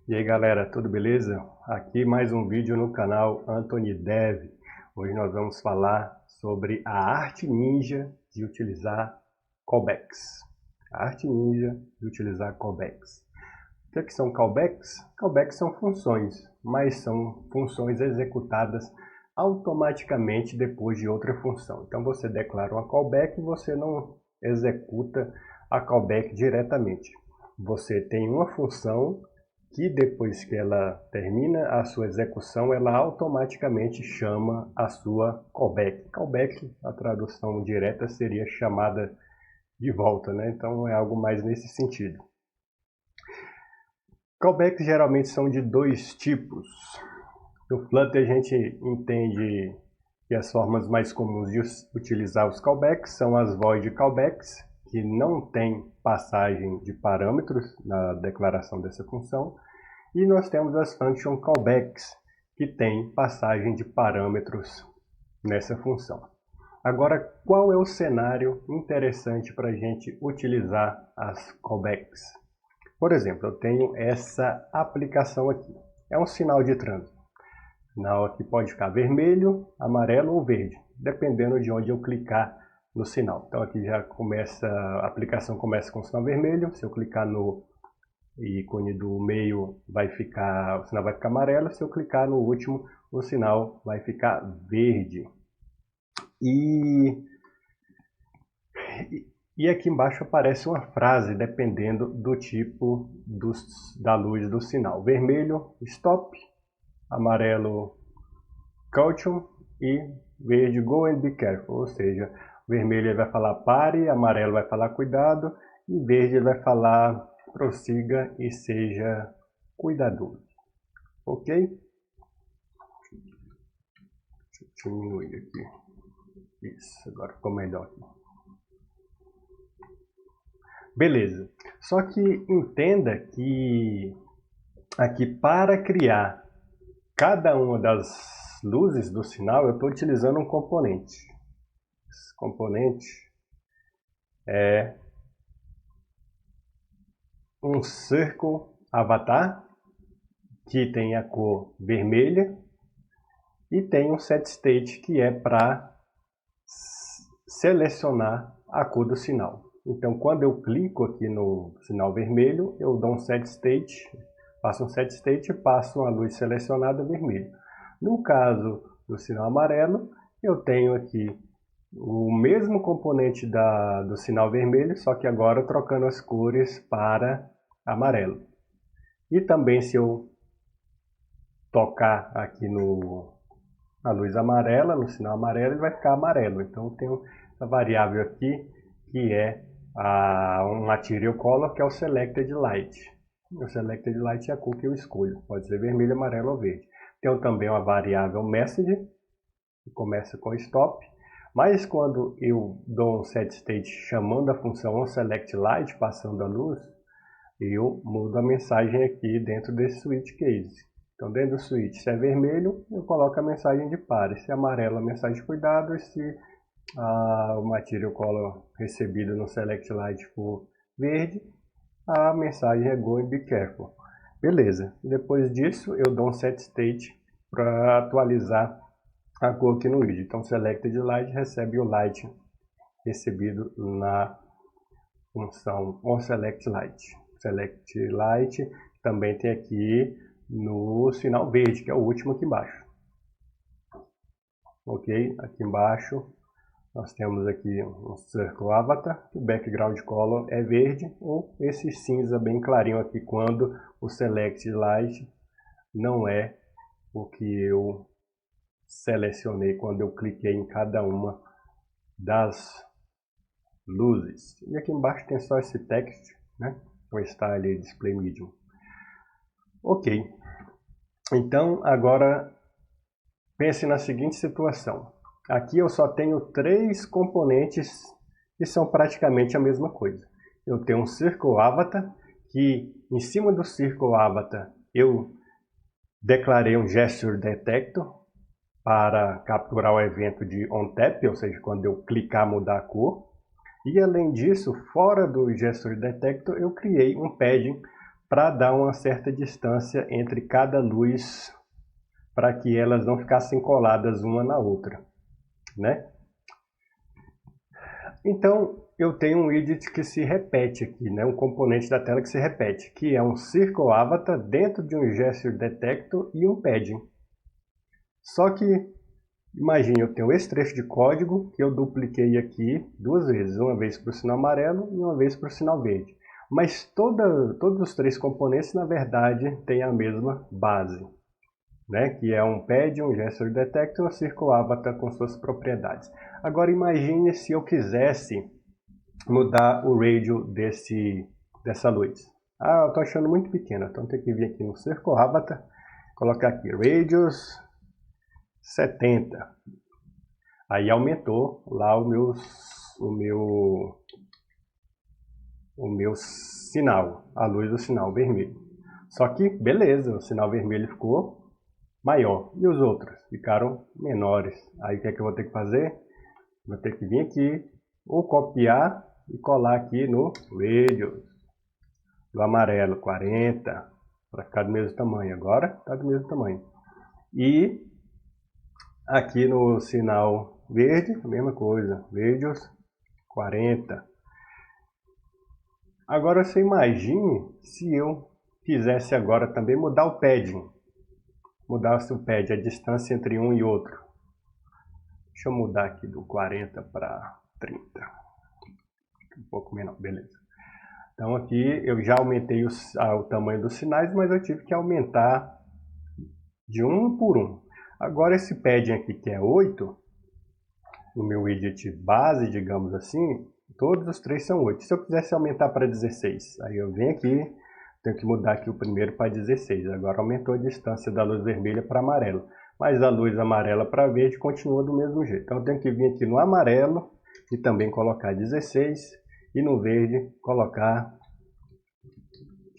E aí galera, tudo beleza? Aqui mais um vídeo no canal Anthony Dev. Hoje nós vamos falar sobre a arte ninja de utilizar callbacks. A arte ninja de utilizar callbacks. O que são callbacks? Callbacks são funções, mas são funções executadas automaticamente depois de outra função. Então você declara uma callback e você não executa a callback diretamente. Você tem uma função que depois que ela termina a sua execução, ela automaticamente chama a sua callback. Callback, a tradução direta seria chamada de volta, né? Então é algo mais nesse sentido. Callbacks geralmente são de dois tipos. No Flutter a gente entende que as formas mais comuns de utilizar os callbacks são as void callbacks, que não tem passagem de parâmetros na declaração dessa função, e nós temos as function callbacks, que tem passagem de parâmetros nessa função. Agora, qual é o cenário interessante para a gente utilizar as callbacks? Por exemplo, eu tenho essa aplicação aqui. É um sinal de trânsito. O sinal aqui pode ficar vermelho, amarelo ou verde, dependendo de onde eu clicar no sinal. Então aqui já começa, a aplicação começa com o sinal vermelho. Se eu clicar no ícone do meio, o sinal vai ficar amarelo. Se eu clicar no último, o sinal vai ficar verde. E aqui embaixo aparece uma frase dependendo do tipo da luz do sinal. Vermelho, stop. Amarelo, caution. E verde, go and be careful. Ou seja, vermelho ele vai falar pare, amarelo vai falar cuidado. E verde ele vai falar prossiga e seja cuidadoso. Ok? Deixa eu diminuir aqui. Isso, agora ficou melhor aqui. Beleza. Só que entenda que aqui para criar cada uma das luzes do sinal eu estou utilizando um componente. Esse componente é um circle avatar que tem a cor vermelha e tem um setState que é para selecionar a cor do sinal. Então, quando eu clico aqui no sinal vermelho, eu dou um setState, passo um setState e passo uma luz selecionada vermelha. No caso do sinal amarelo, eu tenho aqui o mesmo componente do sinal vermelho, só que agora trocando as cores para amarelo. E também se eu tocar aqui na luz amarela, no sinal amarelo, ele vai ficar amarelo. Então eu tenho essa variável aqui que é um material color, que é o selected light. O selected light é a cor que eu escolho, pode ser vermelho, amarelo ou verde. Tenho também uma variável message, que começa com stop, mas quando eu dou um setState chamando a função onSelectLight, passando a luz, eu mudo a mensagem aqui dentro desse switch case. Então dentro do switch, se é vermelho, eu coloco a mensagem de pare, se é amarelo, a mensagem de cuidado, e se o material color recebido no SelectLight for verde, a mensagem é go and be careful. Beleza, depois disso eu dou um setState para atualizar a cor aqui no vídeo. Então selected light recebe o light recebido na função onSelectLight. SelectLight também tem aqui no sinal verde, que é o último aqui embaixo. Ok, aqui embaixo nós temos aqui um Circle Avatar, o background color é verde, ou esse cinza bem clarinho aqui, quando o Select Light não é o que eu selecionei quando eu cliquei em cada uma das luzes. E aqui embaixo tem só esse text, né? O style display medium. Ok, então agora pense na seguinte situação. Aqui eu só tenho três componentes que são praticamente a mesma coisa. Eu tenho um Circle Avatar, que em cima do Circle Avatar eu declarei um Gesture Detector para capturar o evento de OnTap, ou seja, quando eu clicar mudar a cor. E além disso, fora do Gesture Detector, eu criei um padding para dar uma certa distância entre cada luz, para que elas não ficassem coladas uma na outra, né? Então, eu tenho um widget que se repete aqui, né? Um componente da tela que se repete, que é um Circle Avatar dentro de um Gesture Detector e um Padding. Só que, imagine, eu tenho esse trecho de código que eu dupliquei aqui duas vezes, uma vez para o sinal amarelo e uma vez para o sinal verde. Mas todos os três componentes, na verdade, têm a mesma base, né? Que é um Padding, um Gesture Detector e um Circle Avatar com suas propriedades. Agora imagine se eu quisesse mudar o radio dessa luz. Ah, eu estou achando muito pequena, então tem que vir aqui no Circle Avatar, colocar aqui Radius 70. Aí aumentou lá o meu sinal, a luz do sinal vermelho. Só que, beleza, o sinal vermelho ficou maior. E os outros ficaram menores. Aí o que é que eu vou ter que fazer? Vou ter que vir aqui, ou copiar e colar aqui no Radius, do amarelo, 40, para ficar do mesmo tamanho. Agora está do mesmo tamanho. E aqui no sinal verde, a mesma coisa, Radius, 40. Agora você imagine se eu quisesse agora também mudar o padding. Mudasse o pad, a distância entre um e outro. Deixa eu mudar aqui do 40 para 30. Um pouco menor, beleza. Então aqui eu já aumentei o tamanho dos sinais, mas eu tive que aumentar de um por um. Agora esse padding aqui que é 8, no meu widget base, digamos assim, todos os três são 8. Se eu quisesse aumentar para 16, aí eu venho aqui, tenho que mudar aqui o primeiro para 16. Agora aumentou a distância da luz vermelha para amarelo. Mas a luz amarela para verde continua do mesmo jeito. Então eu tenho que vir aqui no amarelo e também colocar 16. E no verde colocar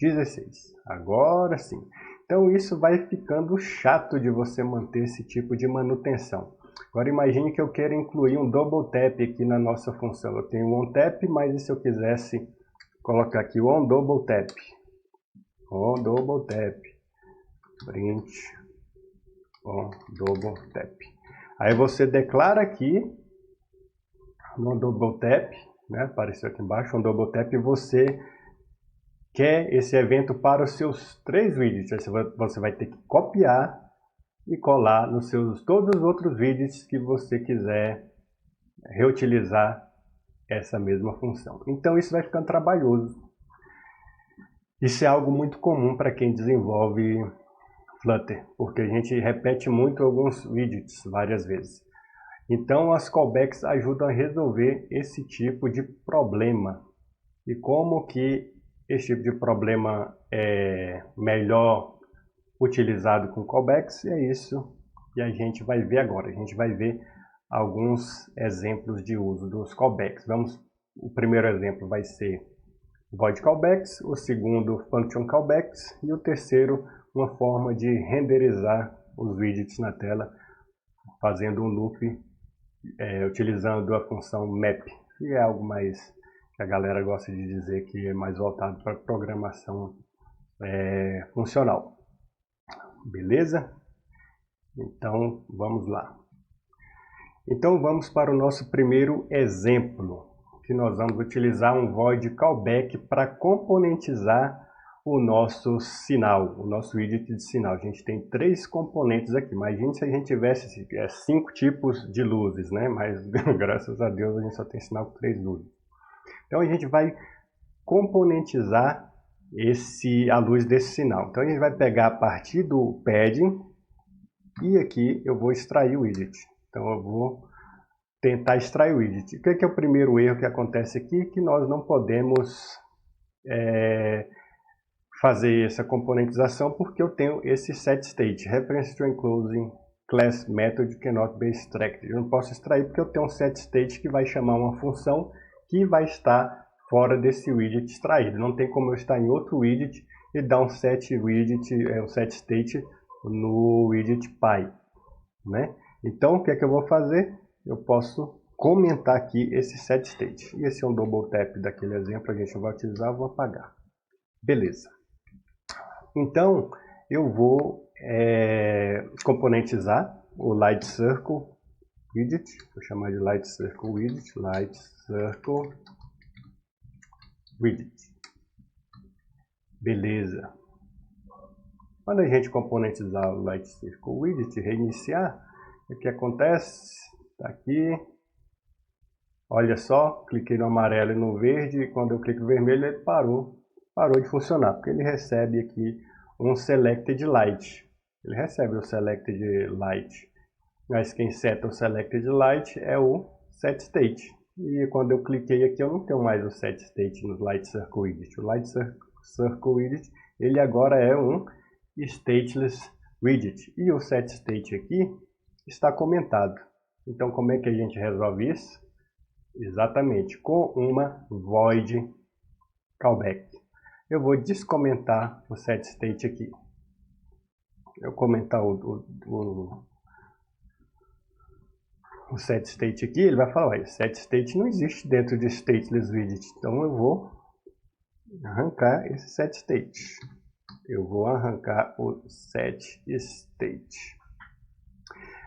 16. Agora sim. Então isso vai ficando chato de você manter esse tipo de manutenção. Agora imagine que eu queira incluir um double tap aqui na nossa função. Eu tenho o on tap, mas e se eu quisesse colocar aqui o on double tap? On double tap. Print on double tap. Aí você declara aqui no double tap, né? Apareceu aqui embaixo, um double tap, e você quer esse evento para os seus três widgets. Você vai ter que copiar e colar nos todos os outros widgets que você quiser reutilizar essa mesma função. Então isso vai ficando trabalhoso. Isso é algo muito comum para quem desenvolve Flutter, porque a gente repete muito alguns widgets várias vezes. Então as callbacks ajudam a resolver esse tipo de problema. E como que esse tipo de problema é melhor utilizado com callbacks, é isso que a gente vai ver agora. A gente vai ver alguns exemplos de uso dos callbacks. O primeiro exemplo vai ser void callbacks, o segundo function callbacks e o terceiro uma forma de renderizar os widgets na tela fazendo um loop utilizando a função map, que é algo mais que a galera gosta de dizer que é mais voltado para programação funcional. Beleza? Então vamos lá. Então vamos para o nosso primeiro exemplo, que nós vamos utilizar um void callback para componentizar o nosso sinal, o nosso widget de sinal. A gente tem três componentes aqui. Imagine se a gente tivesse 5 tipos de luzes, né? Mas graças a Deus a gente só tem sinal com 3 luzes. Então a gente vai componentizar a luz desse sinal. Então a gente vai pegar a partir do padding e aqui eu vou extrair o widget. Então eu vou tentar extrair o widget. O que é o primeiro erro que acontece aqui? Que nós não podemos fazer essa componentização porque eu tenho esse setState, reference to enclosing class method cannot be extracted. Eu não posso extrair porque eu tenho um setState que vai chamar uma função que vai estar fora desse widget extraído. Não tem como eu estar em outro widget e dar um setState no widget py, né? Então o que é que eu vou fazer? Eu posso comentar aqui esse setState. E esse é um double tap daquele exemplo, a gente não vai utilizar, eu vou apagar. Beleza. Então, eu vou componentizar o Light Circle Widget, vou chamar de Light Circle Widget, Light Circle Widget. Beleza. Quando a gente componentizar o Light Circle Widget, reiniciar, o que acontece? Está aqui. Olha só, cliquei no amarelo e no verde, e quando eu clico no vermelho ele parou de funcionar, porque ele recebe aqui um Selected Light. Ele recebe o Selected Light, mas quem seta o Selected Light é o Set State. E quando eu cliquei aqui eu não tenho mais o Set State no Light Circle Widget. O Light Circle Widget, ele agora é um Stateless Widget. E o Set State aqui está comentado. Então como é que a gente resolve isso? Exatamente, com uma void callback. Eu vou descomentar o set state aqui. Eu comentar o set state aqui, ele vai falar, olha, set state não existe dentro de stateless widget. Então eu vou arrancar esse set state. Eu vou arrancar o set state.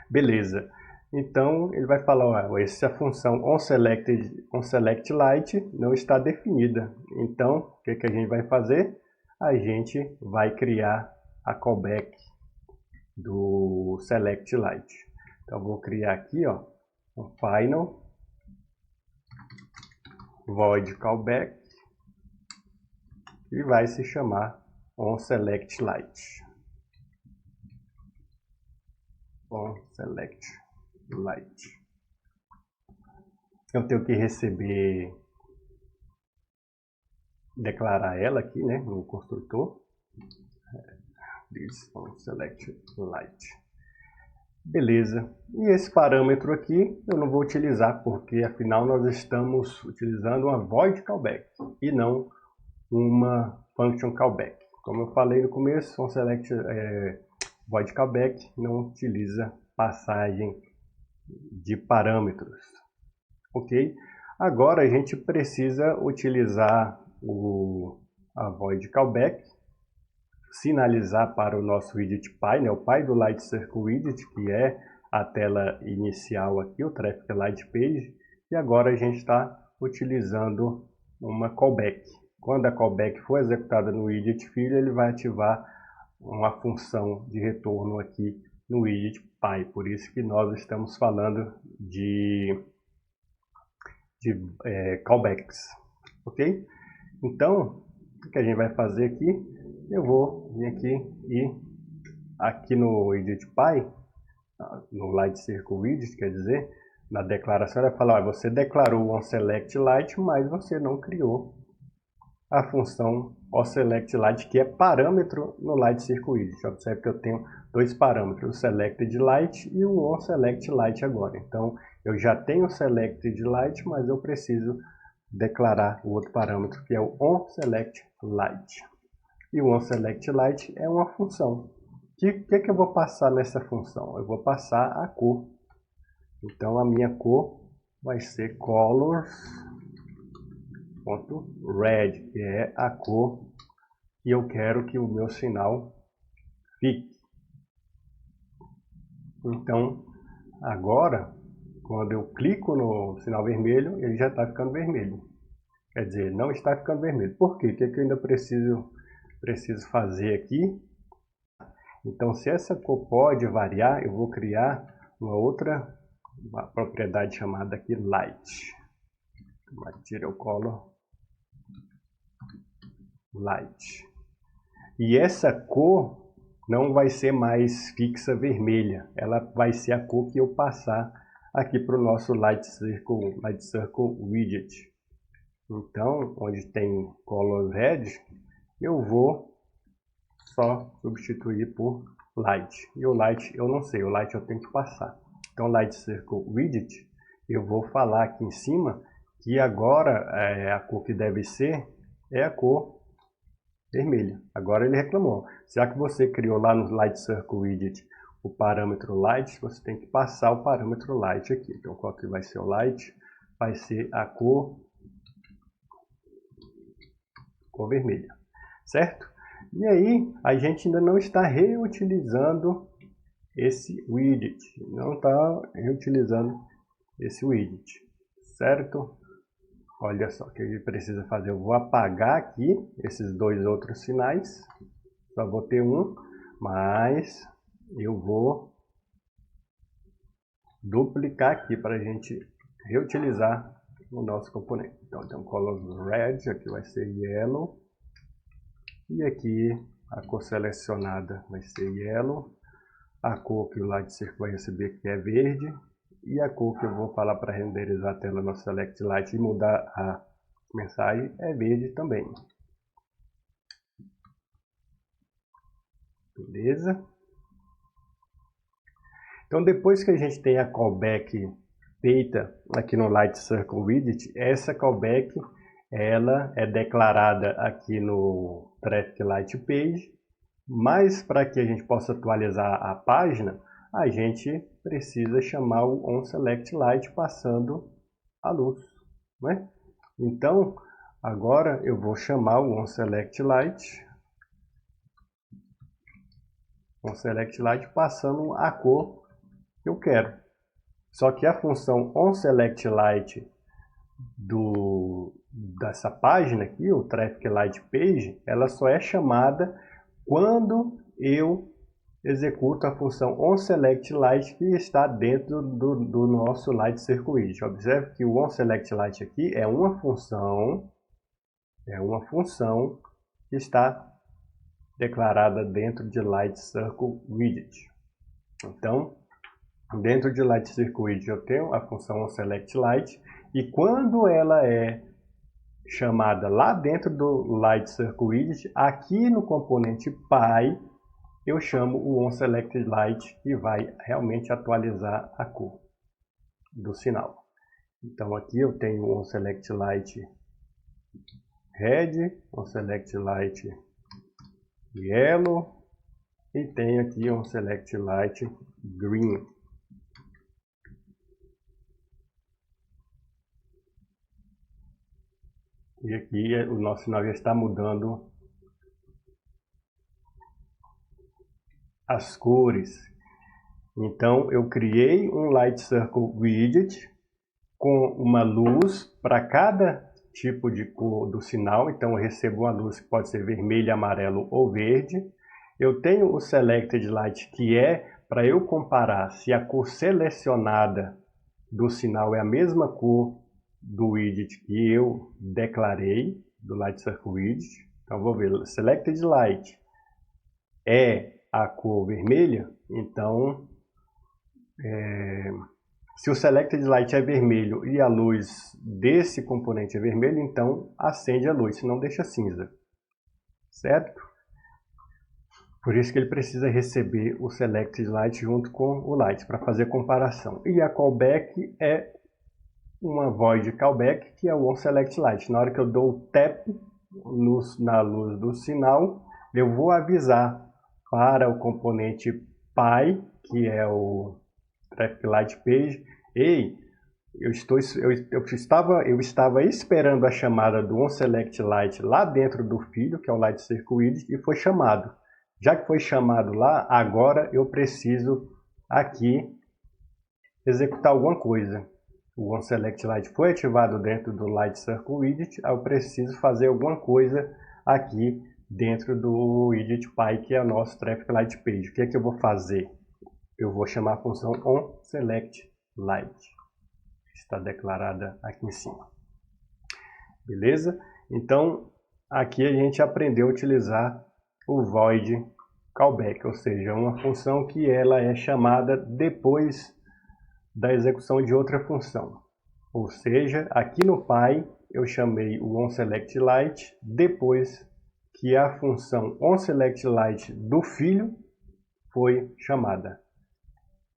Beleza. Então, ele vai falar, ó, essa função onSelectLight não está definida. Então, o que a gente vai fazer? A gente vai criar a callback do SelectLight. Então, vou criar aqui, ó, um final void callback e vai se chamar onSelectLight. onSelectLight. Eu tenho que declarar ela aqui, né, no construtor. This onSelectLight. Beleza. E esse parâmetro aqui eu não vou utilizar, porque afinal nós estamos utilizando uma void callback e não uma function callback. Como eu falei no começo, void callback não utiliza passagem de parâmetros, ok? Agora a gente precisa utilizar a void callback, sinalizar para o nosso widget pi, né, o pi do Light Circle Widget, que é a tela inicial aqui, o Traffic Light Page, e agora a gente está utilizando uma callback. Quando a callback for executada no widget filho, ele vai ativar uma função de retorno aqui no widget pi, por isso que nós estamos falando de callbacks, ok? Então, o que a gente vai fazer aqui? Eu vou vir aqui e aqui no widget pi, no Light Circle Widget, quer dizer, na declaração vai falar, você declarou o onSelectLight, mas você não criou a função onSelectLight, que é parâmetro no Light Circle Widget. Observe que eu tenho dois parâmetros, o SelectedLight e o onSelectLight agora. Então, eu já tenho o SelectedLight, mas eu preciso declarar o outro parâmetro, que é o onSelectLight. E o onSelectLight é uma função. O que eu vou passar nessa função? Eu vou passar a cor. Então, a minha cor vai ser colors.red, que é a cor que eu quero que o meu sinal fique. Então, agora, quando eu clico no sinal vermelho, ele já está ficando vermelho. Quer dizer, não está ficando vermelho. Por quê? O que eu ainda preciso fazer aqui? Então, se essa cor pode variar, eu vou criar uma propriedade chamada aqui light. Material color light. E essa cor não vai ser mais fixa vermelha. Ela vai ser a cor que eu passar aqui para o nosso Light Circle Widget. Então, onde tem color red, eu vou só substituir por light. E o light eu não sei, o light eu tenho que passar. Então, Light Circle Widget, eu vou falar aqui em cima que agora a cor que deve ser é a cor vermelha. Agora ele reclamou. Já que você criou lá no Light Circle Widget o parâmetro light, você tem que passar o parâmetro light aqui. Então, qual que vai ser o light? Vai ser a cor vermelha, certo? E aí, a gente ainda não está reutilizando esse widget, não está reutilizando esse widget, certo? Olha só o que a gente precisa fazer, eu vou apagar aqui esses dois outros sinais, só vou ter um, mas eu vou duplicar aqui para a gente reutilizar o nosso componente. Então tem um color red, aqui vai ser yellow, e aqui a cor selecionada vai ser yellow, a cor que o Light Circle vai receber aqui é verde, e a cor que eu vou falar para renderizar a tela no Select Light e mudar a mensagem é verde também. Beleza? Então depois que a gente tem a callback feita aqui no Light Circle Widget, essa callback ela é declarada aqui no Traffic Light Page, mas para que a gente possa atualizar a página, a gente precisa chamar o onSelectLight passando a luz, né? Então, agora eu vou chamar o onSelectLight passando a cor que eu quero. Só que a função onSelectLight dessa página aqui, o Traffic Light Page, ela só é chamada quando eu executo a função onSelectLight que está dentro do nosso Light Circle Widget. Observe que o onSelectLight aqui é uma função que está declarada dentro de Light Circle Widget. Então, dentro de Light Circle Widget eu tenho a função onSelectLight e quando ela é chamada lá dentro do Light Circle Widget, aqui no componente Py, eu chamo o onSelectLight que vai realmente atualizar a cor do sinal. Então aqui eu tenho o onSelectLight Red, onSelectLight Yellow e tenho aqui o onSelectLight Green. E aqui o nosso sinal já está mudando as cores. Então eu criei um Light Circle Widget com uma luz para cada tipo de cor do sinal. Então eu recebo uma luz que pode ser vermelho, amarelo ou verde. Eu tenho o Selected Light, que é para eu comparar se a cor selecionada do sinal é a mesma cor do widget que eu declarei, do Light Circle Widget. Então vou ver, Selected Light é a cor vermelha, então se o Selected Light é vermelho e a luz desse componente é vermelho, então acende a luz, senão deixa cinza, certo? Por isso que ele precisa receber o Selected Light junto com o Light, para fazer comparação. E a callback é uma void callback, que é o onSelectLight. Na hora que eu dou o tap na luz do sinal, eu vou avisar para o componente Py, que é o Traffic Light Page, ei, eu estava esperando a chamada do onSelectLight lá dentro do filho, que é o Light Circle Widget, e foi chamado. Já que foi chamado lá, agora eu preciso aqui executar alguma coisa. O onSelectLight foi ativado dentro do Light Circle Widget, eu preciso fazer alguma coisa aqui dentro do widget Py, que é o nosso Traffic Light Page. O que é que eu vou fazer? Eu vou chamar a função onSelectLight, que está declarada aqui em cima. Beleza? Então, aqui a gente aprendeu a utilizar o void callback, ou seja, uma função que ela é chamada depois da execução de outra função. Ou seja, aqui no Py eu chamei o onSelectLight depois que a função onSelectLight do filho foi chamada.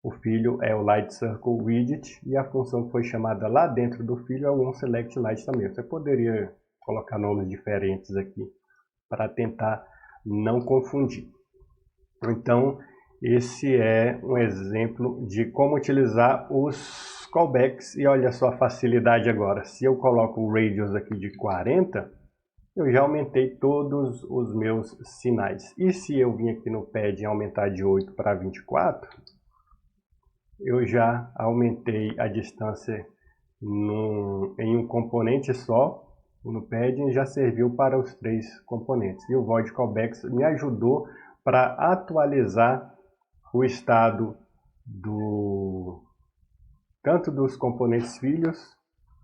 O filho é o Light Circle Widget e a função que foi chamada lá dentro do filho é o onSelectLight também. Você poderia colocar nomes diferentes aqui para tentar não confundir. Então, esse é um exemplo de como utilizar os callbacks. E olha só a facilidade agora. Se eu coloco o radius aqui de 40, eu já aumentei todos os meus sinais. E se eu vim aqui no pad e aumentar de 8 para 24, eu já aumentei a distância em um componente só no padding, já serviu para os 3 componentes. E o void callback me ajudou para atualizar o estado tanto dos componentes filhos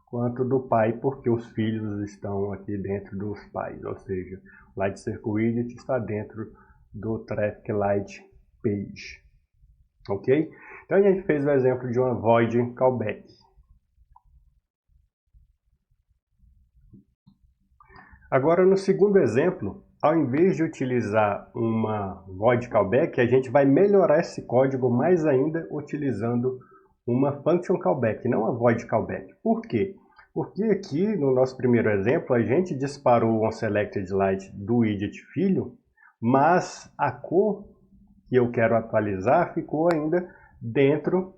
quanto do pai, porque os filhos estão aqui dentro dos pais, ou seja, o Light Circle Widget está dentro do Traffic Light Page. Ok? Então a gente fez o exemplo de uma void callback. Agora, no segundo exemplo, ao invés de utilizar uma void callback, a gente vai melhorar esse código mais ainda utilizando uma function callback, não a void callback. Por quê? Porque aqui, no nosso primeiro exemplo, a gente disparou o onSelectedLight do widget filho, mas a cor que eu quero atualizar ficou ainda dentro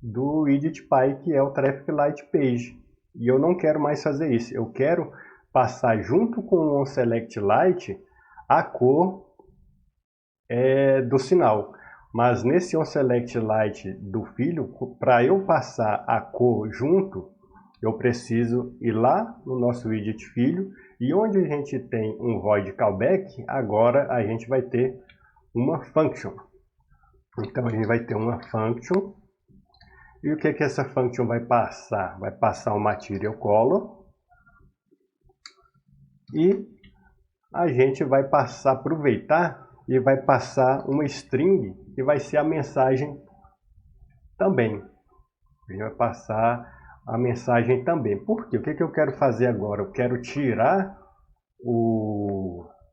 do widget pai, que é o Traffic Light Page. E eu não quero mais fazer isso. Eu quero passar junto com o onSelectLight a cor do sinal. Mas nesse onSelectLight do filho, para eu passar a cor junto, eu preciso ir lá no nosso widget filho, e onde a gente tem um void callback, agora a gente vai ter uma function. Então a gente vai ter uma function, e o que essa function vai passar? Vai passar um material color, e a gente vai aproveitar e vai passar uma string que vai ser a mensagem também. A gente vai passar a mensagem também. Por quê? O que eu quero fazer agora? Eu quero tirar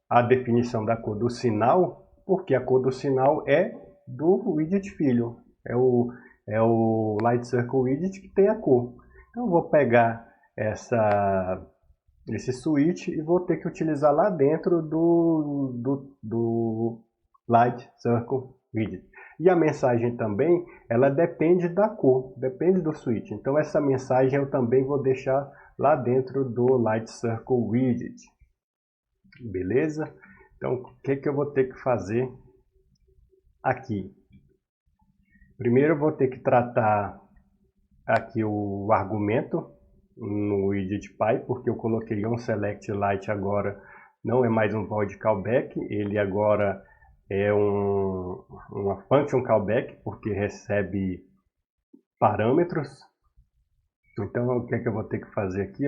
a definição da cor do sinal, porque a cor do sinal é do widget filho. É o Light Circle Widget que tem a cor. Então eu vou pegar esse switch e vou ter que utilizar lá dentro do Light Circle Widget. E a mensagem também, ela depende da cor, depende do switch. Então essa mensagem eu também vou deixar lá dentro do Light Circle Widget. Beleza? Então o que eu vou ter que fazer aqui? Primeiro eu vou ter que tratar aqui o argumento no widget pai, porque eu coloquei onSelectLight agora, não é mais um void callback, ele agora é uma function callback, porque recebe parâmetros. Então o que eu vou ter que fazer aqui?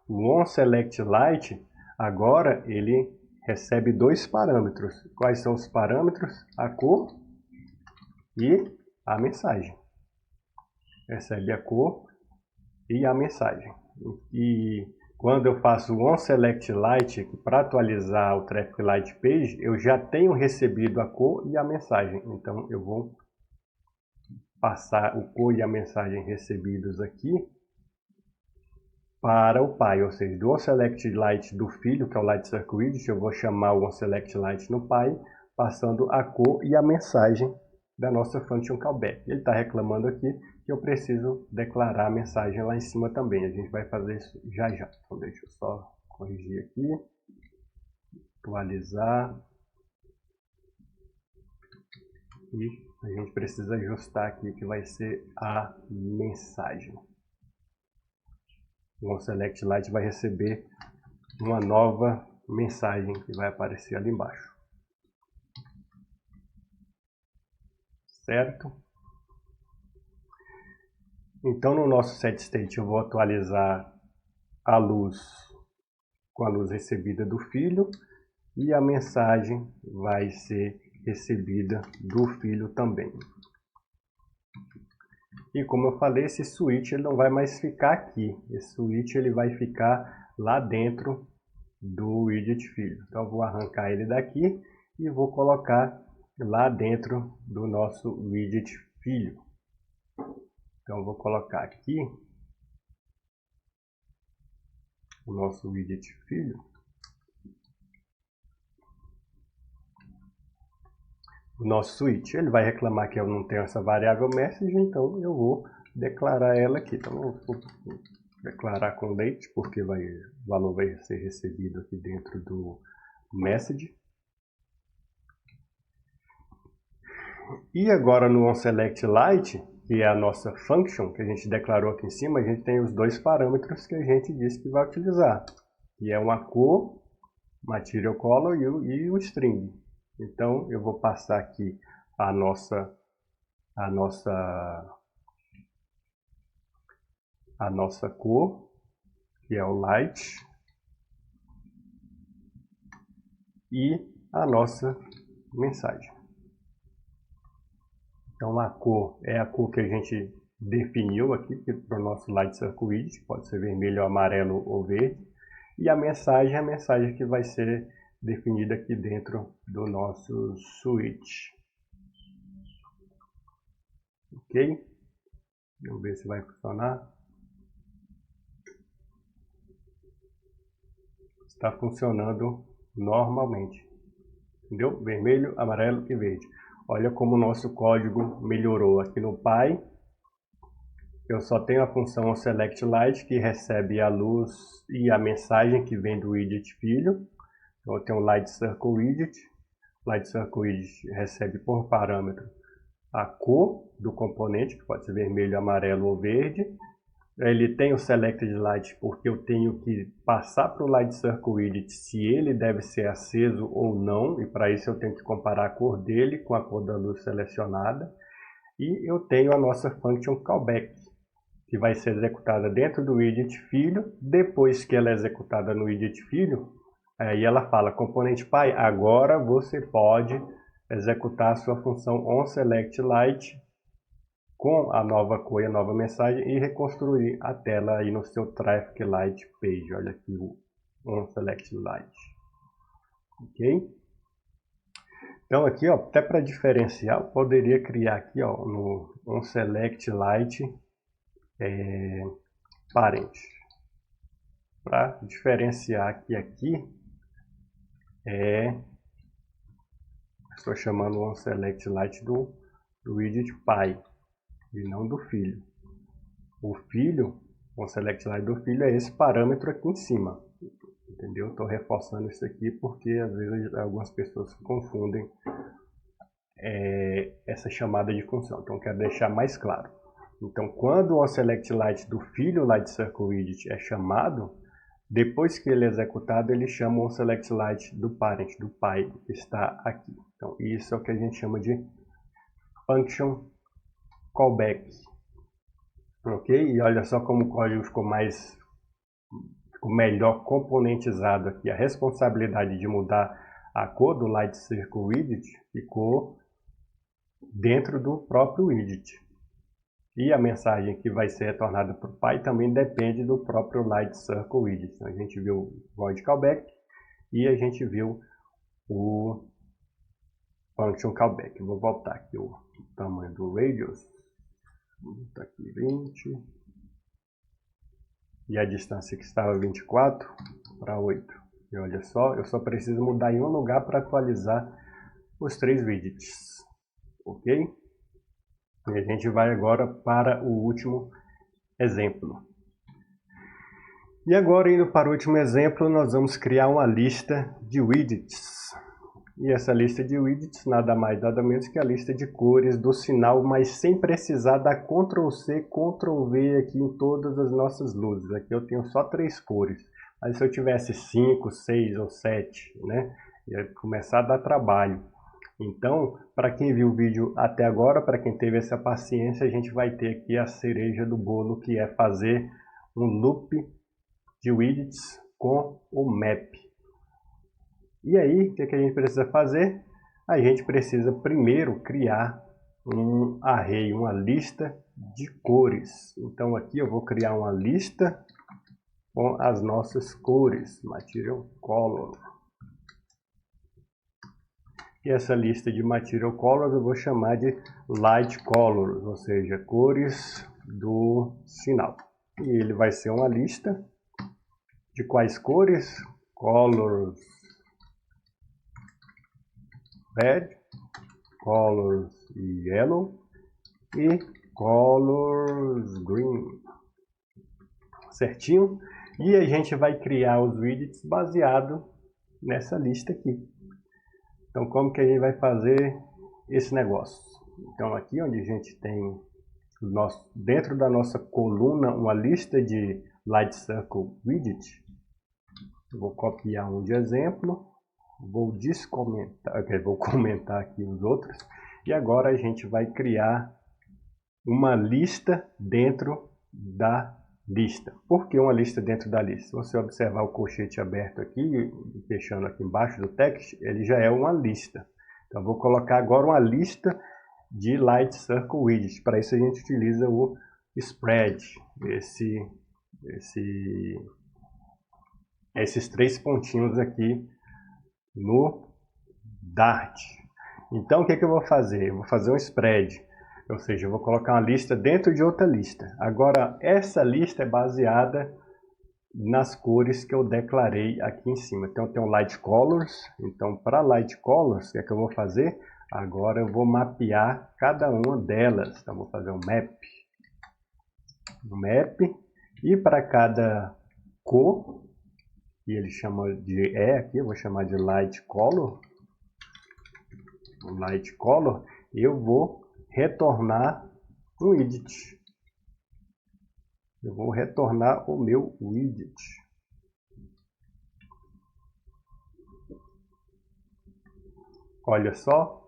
O onSelectLight agora ele recebe 2 parâmetros. Quais são os parâmetros? A cor e a mensagem. Recebe a cor e a mensagem. E quando eu faço o onSelectLight para atualizar o Traffic Light Page, eu já tenho recebido a cor e a mensagem. Então eu vou passar o cor e a mensagem recebidos aqui para o pai, ou seja, do onSelectLight do filho, que é o Light Circle Widget, eu vou chamar o onSelectLight no pai, passando a cor e a mensagem da nossa function callback. Ele está reclamando aqui que eu preciso declarar a mensagem lá em cima também. A gente vai fazer isso já já. Então deixa eu só corrigir aqui, atualizar. E a gente precisa ajustar aqui que vai ser a mensagem. O onSelectLight vai receber uma nova mensagem que vai aparecer ali embaixo. Certo? Então no nosso setState eu vou atualizar a luz com a luz recebida do filho e a mensagem vai ser recebida do filho também. E como eu falei, esse switch ele não vai mais ficar aqui. Esse switch ele vai ficar lá dentro do widget filho. Então eu vou arrancar ele daqui e vou colocar lá dentro do nosso widget filho. Então eu vou colocar aqui o nosso widget filho. O nosso switch, ele vai reclamar que eu não tenho essa variável message, então eu vou declarar ela aqui. Então eu vou declarar com date, porque o valor vai ser recebido aqui dentro do message. E agora no onSelectLight, que é a nossa function que a gente declarou aqui em cima, a gente tem os dois parâmetros que a gente disse que vai utilizar, que é uma cor, material color e o string. Então eu vou passar aqui a nossa cor, que é o light, e a nossa mensagem. Então a cor é a cor que a gente definiu aqui para o nosso Light Circle Widget, pode ser vermelho, amarelo ou verde. E a mensagem é a mensagem que vai ser definida aqui dentro do nosso switch. Ok? Vamos ver se vai funcionar. Está funcionando normalmente. Entendeu? Vermelho, amarelo e verde. Olha como o nosso código melhorou aqui no Py. Eu só tenho a função onSelectLight que recebe a luz e a mensagem que vem do widget filho. Então eu tenho o Light Circle Widget. O Light Circle Widget recebe por parâmetro a cor do componente, que pode ser vermelho, amarelo ou verde. Ele tem o Selected Light porque eu tenho que passar para o Light Circle Widget se ele deve ser aceso ou não, e para isso eu tenho que comparar a cor dele com a cor da luz selecionada. E eu tenho a nossa function callback, que vai ser executada dentro do widget filho. Depois que ela é executada no widget filho, aí ela fala, componente Py, agora você pode executar a sua função onSelectLight com a nova cor e a nova mensagem e reconstruir a tela aí no seu Traffic Light Page. Olha aqui o onSelectLight. Ok? Então aqui, ó, até para diferenciar, eu poderia criar aqui, ó, no onSelectLight parent. Para diferenciar que aqui estou chamando o onSelectLight do widget Py e não do filho. O filho, o onSelectLight do filho é esse parâmetro aqui em cima. Entendeu? Estou reforçando isso aqui porque às vezes algumas pessoas confundem essa chamada de função. Então quero deixar mais claro. Então quando o onSelectLight do filho Light Circle Widget é chamado, depois que ele é executado, ele chama o onSelectLight do parent, do Py, que está aqui. Então isso é o que a gente chama de function callback. Ok? E olha só como o código ficou melhor componentizado aqui. A responsabilidade de mudar a cor do Light Circle Widget ficou dentro do próprio widget. E a mensagem que vai ser retornada para o Py também depende do próprio Light Circle Widget. Então, a gente viu o void callback e a gente viu o function callback. Eu vou voltar aqui o tamanho do radius. Vou botar aqui 20. E a distância que estava 24 para 8. E olha só, eu só preciso mudar em um lugar para atualizar os 3 widgets. Ok? E a gente vai agora para o último exemplo. E agora, indo para o último exemplo, nós vamos criar uma lista de widgets. E essa lista de widgets nada mais nada menos que a lista de cores do sinal, mas sem precisar dar Ctrl+C, Ctrl+V aqui em todas as nossas luzes. Aqui eu tenho só 3 cores. Mas se eu tivesse 5, 6 ou 7, né, ia começar a dar trabalho. Então, para quem viu o vídeo até agora, para quem teve essa paciência, a gente vai ter aqui a cereja do bolo, que é fazer um loop de widgets com o map. E aí, o que a gente precisa fazer? A gente precisa primeiro criar um array, uma lista de cores. Então aqui eu vou criar uma lista com as nossas cores, material color. E essa lista de material colors eu vou chamar de light colors, ou seja, cores do sinal. E ele vai ser uma lista de quais cores? Colors red, colors yellow e colors green. certinho. E a gente vai criar os widgets baseado nessa lista aqui. Então, como que a gente vai fazer esse negócio? Então, aqui onde a gente tem dentro da nossa coluna uma lista de Light Circle Widget, eu vou copiar um de exemplo, vou comentar aqui os outros, e agora a gente vai criar uma lista dentro da lista. Por que uma lista dentro da lista? Se você observar o colchete aberto aqui, fechando aqui embaixo do text, ele já é uma lista. Então, eu vou colocar agora uma lista de Light Circle Widget. Para isso a gente utiliza o spread, esses 3 pontinhos aqui no Dart. Então, o que eu vou fazer? Eu vou fazer um spread. Ou seja, eu vou colocar uma lista dentro de outra lista. Agora, essa lista é baseada nas cores que eu declarei aqui em cima. Então, eu tenho Light Colors. Então, para Light Colors, o que eu vou fazer? Agora, eu vou mapear cada uma delas. Então, vou fazer um map. E para cada cor, que ele chama de aqui, eu vou chamar de Light Color. Eu vou retornar um widget. Eu vou retornar o meu widget. Olha só,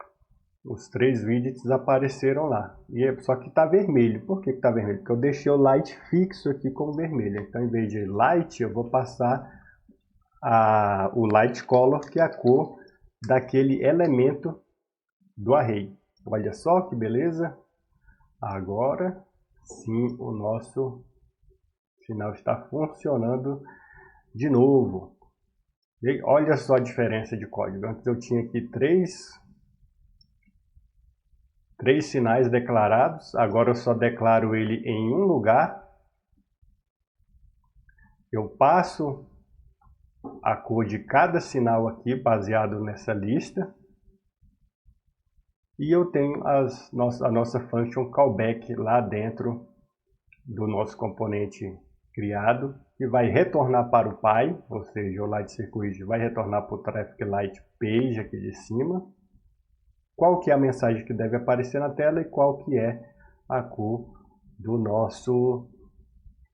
os 3 widgets apareceram lá. Só que está vermelho. Por que está vermelho? Porque eu deixei o light fixo aqui como vermelho. Então, em vez de light, eu vou passar o light color, que é a cor daquele elemento do array. Olha só que beleza. Agora sim o nosso sinal está funcionando de novo. E olha só a diferença de código. Antes eu tinha aqui três sinais declarados. Agora eu só declaro ele em um lugar. Eu passo a cor de cada sinal aqui baseado nessa lista. E eu tenho a nossa function callback lá dentro do nosso componente criado, que vai retornar para o pai, ou seja, o Light Circuit vai retornar para o Traffic Light Page aqui de cima. Qual que é a mensagem que deve aparecer na tela e qual que é a cor do nosso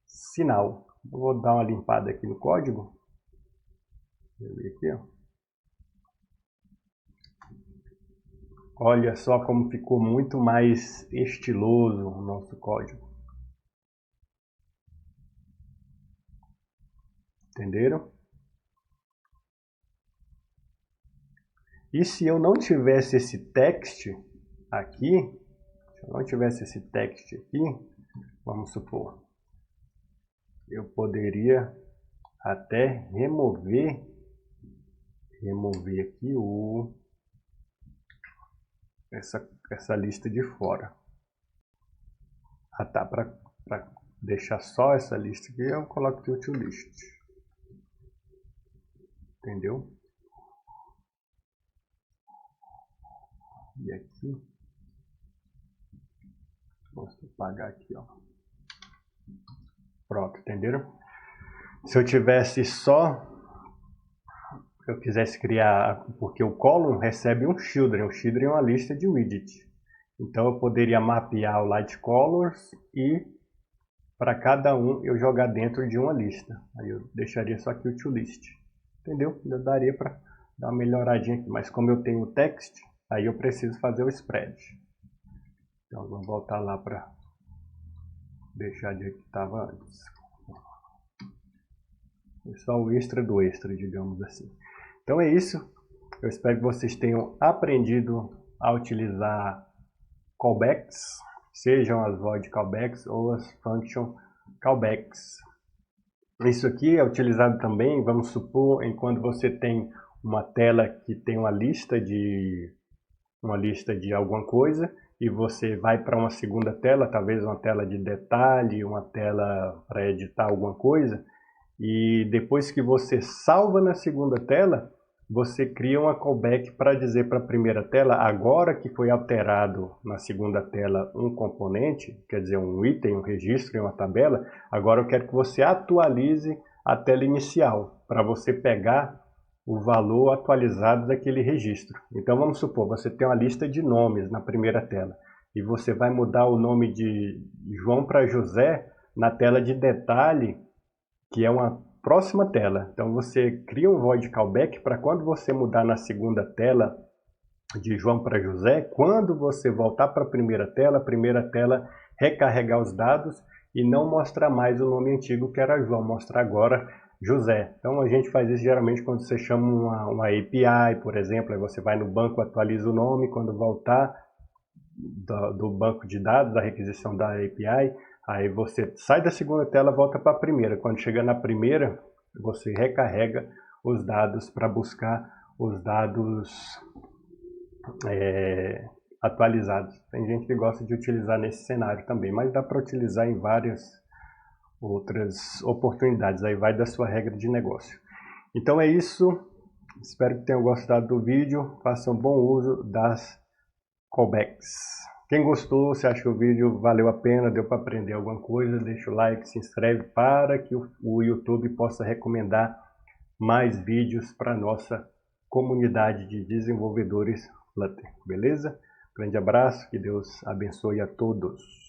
sinal. Eu vou dar uma limpada aqui no código. Aqui, ó. Olha só como ficou muito mais estiloso o nosso código. Entenderam? E se eu não tivesse esse text aqui, vamos supor, eu poderia até remover aqui essa lista de fora. Tá, para deixar só essa lista aqui, eu coloco aqui o toList. Entendeu? E aqui, posso apagar aqui, ó. Pronto, entenderam? Se eu tivesse eu quisesse criar, porque o column recebe um children é uma lista de widget. Então eu poderia mapear o light colors e para cada um eu jogar dentro de uma lista. Aí eu deixaria só aqui o toList. Entendeu? Eu daria para dar uma melhoradinha aqui, mas como eu tenho o text, aí eu preciso fazer o spread. Então vamos voltar lá para deixar de que estava antes. É só o extra do extra, digamos assim. Então é isso. Eu espero que vocês tenham aprendido a utilizar callbacks, sejam as void callbacks ou as function callbacks. Isso aqui é utilizado também, vamos supor, quando você tem uma tela que tem uma lista de alguma coisa e você vai para uma segunda tela, talvez uma tela de detalhe, uma tela para editar alguma coisa, e depois que você salva na segunda tela, você cria uma callback para dizer para a primeira tela, agora que foi alterado na segunda tela um componente, quer dizer, um item, um registro em uma tabela, agora eu quero que você atualize a tela inicial, para você pegar o valor atualizado daquele registro. Então vamos supor, você tem uma lista de nomes na primeira tela, e você vai mudar o nome de João para José na tela de detalhe, que é uma próxima tela. Então você cria um void callback para quando você mudar na segunda tela de João para José, quando você voltar para a primeira tela recarregar os dados e não mostrar mais o nome antigo que era João, mostrar agora José. Então a gente faz isso geralmente quando você chama uma API, por exemplo, aí você vai no banco, atualiza o nome, quando voltar do banco de dados, da requisição da API, aí você sai da segunda tela, volta para a primeira. Quando chega na primeira, você recarrega os dados para buscar os dados atualizados. Tem gente que gosta de utilizar nesse cenário também, mas dá para utilizar em várias outras oportunidades. Aí vai da sua regra de negócio. Então é isso. Espero que tenham gostado do vídeo. Façam bom uso das callbacks. Quem gostou, se acha que o vídeo valeu a pena, deu para aprender alguma coisa, deixa o like, se inscreve para que o YouTube possa recomendar mais vídeos para a nossa comunidade de desenvolvedores Flutter, beleza? Grande abraço, que Deus abençoe a todos.